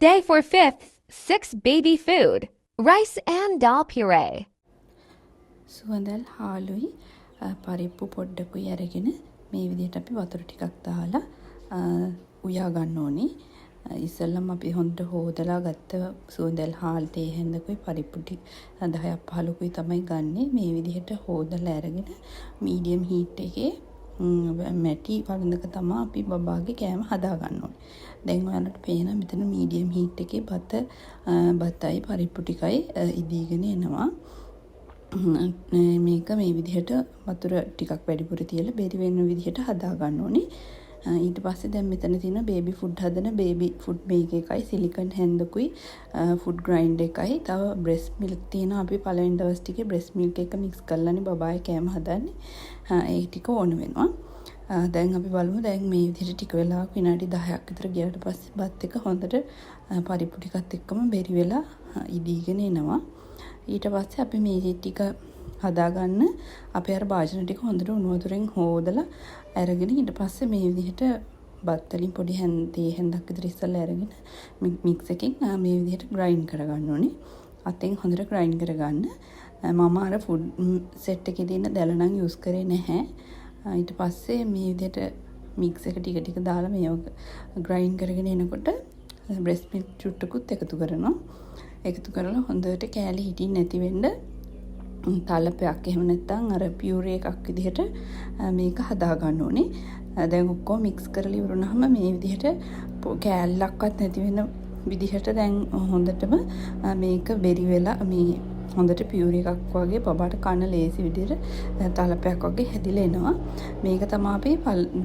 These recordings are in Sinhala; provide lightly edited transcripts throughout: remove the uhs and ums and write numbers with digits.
Day for fifth, 6 baby food. Rice and dal puree. සුවඳල් හාලුයි පරිප්පු පොඩ්ඩකුයි අරගෙන මේ විදිහට අපි වතුර ටිකක් දාලා උයා ගන්න ඕනේ. ඉස්සෙල්ලම අපි හොඳට හොදලා ගත්ත සුවඳල් හාල් තේ හැන්දකුයි පරිප්පු ටික 10ක් 15කුයි තමයි ගන්නෙ. මේ විදිහට හොදලා අරගෙන මීඩියම් හීට් එකේ මැටි වළඳක තමයි අපි බබාගේ කෑම හදා ගන්න ඕනේ. දැන් ඔයාලට පේනවා මෙතන මීඩියම් හීට් එකේ බතයි පරිප්පු ටිකයි ඉදීගෙන එනවා. මේක මේ විදිහට වතුර ටිකක් වැඩිපුර තියලා බෙරි වෙන විදිහට හදා ගන්න ඕනේ. ඊට පස්සේ දැන් මෙතන තියෙන බේබි ෆුඩ් හදන බේබි ෆුඩ් මේක එකයි සිලිකන් හැන්දකුයි ෆුඩ් ග්‍රයින්ඩර් එකයි තව බ්‍රෙස්ට් මිල්ක් තියෙනවා. අපි පළවෙනි දවස් ටිකේ බ්‍රෙස්ට් මිල්ක් එක මික්ස් කරලානේ බබාගේ කෑම හදන්නේ. ඒ ටික ඕන වෙනවා. දැන් අපි බලමු දැන් මේ විදිහට ටික වෙලාවක් විනාඩි 10ක් විතර ගියාට පස්සේ බත් එක හොඳට පරිප්පු ටිකත් එක්කම බෙරි වෙලා ඉදීගෙන එනවා. ඊට පස්සේ අපි මේ ටික හදාගන්න අපේ අර භාජන ටික හොඳට උණු වතුරෙන් හොදලා අරගෙන ඊට පස්සේ මේ විදිහට බත් වලින් පොඩි තේ හැන්දක් විතර ඉස්සල්ලා අරගෙන මික්ස් එකෙන් මේ විදිහට ග්‍රයින්ඩ් කරගන්න ඕනේ. අතෙන් හොඳට ග්‍රයින්ඩ් කරගන්න. මම අර ෆුඩ් සෙට් එකේ තියෙන දැල නම් යූස් කරේ නැහැ. ඊට පස්සේ මේ විදිහට මික්ස් එක ටික ටික දාලා මේව ග්‍රයින්ඩ් කරගෙන එනකොට බ්‍රෙස්ට් මිල්ක් චුට්ටකුත් එකතු කරනවා. එකතු කරලා හොඳට කෑලි හිටින් නැති වෙන්න තලපයක් එහෙම නැත්නම් අර පියුරේ එකක් විදිහට මේක හදා ගන්න ඕනේ. දැන් ඔක්කොම මික්ස් කරලා ඉවරුනහම මේ විදිහට කෑල්ලක්වත් නැති වෙන විදිහට දැන් හොඳටම මේක බෙරි වෙලා මේ හොඳට පියුරේ එකක් වගේ බබාට කන ලේසි විදිහට තලපයක් වගේ හැදිලා එනවා. මේක තමයි අපි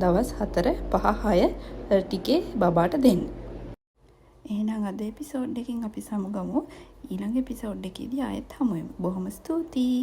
දවස් 4 5 6 ටිකේ බබාට දෙන්නේ. එහෙනම් අද එපිසෝඩ් එකකින් අපි සමුගමු. ඊළඟ එපිසෝඩ් එකේදී ආයෙත් හමු වෙමු. බොහොම ස්තුතියි.